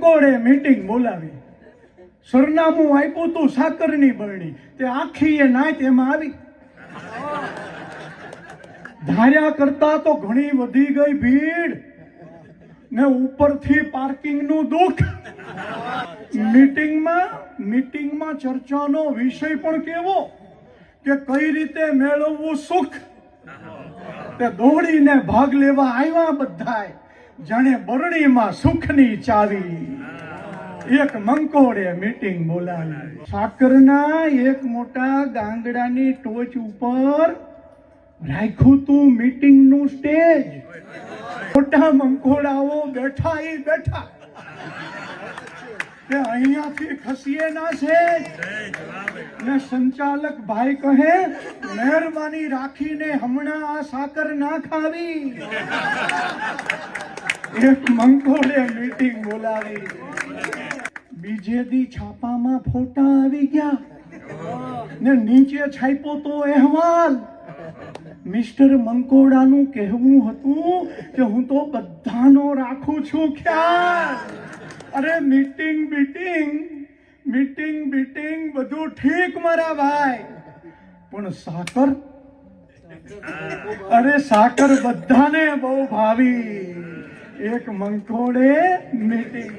મંકોડે meeting બોલાવી, સરનામું આપ્યું તું સાકરની બરણી, તે આખી એ નાચ એમાં આવી. ધાર્યા કરતા તો ઘણી વધી ગઈ ભીડ ને ઉપરથી પાર્કિંગ નું દુઃખ. મીટિંગમાં ચર્ચાનો વિષય પણ કેવો કે કઈ રીતે મેળવવું સુખ. તે દોડીને ભાગ લેવા આવ્યા બધાય, જાણે બરણીમાં સુખની ચાવી. એક મંકોડે મીટિંગ બોલાવી. સાકરના એક મોટા ગાંગડાની ટોચ ઉપર રાખ્યું તું મીટિંગ નું સ્ટેજ. મોટા મંકોડાઓ બેઠા કે અહીંયાથી ખસીએ ના છે ને સંચાલક ભાઈ કહે, મહેરબાની રાખીને હમણાં આ સાકર ના ખાવી. એક મંકોડે મીટિંગ બોલાવી. બીજે દી છાપામાં ફોટા આવી ગયા ને નીચે છાપ્યો તો અહેવાલ. મિસ્ટર મંકોડાનું કહેવું હતું કે હું તો બધાનો રાખું છું ખ્યાલ. અરે મીટિંગ બધું ઠીક મારા ભાઈ, પણ સાકર બધાને બહુ ભાવી. એક મંકોડે મીટિંગ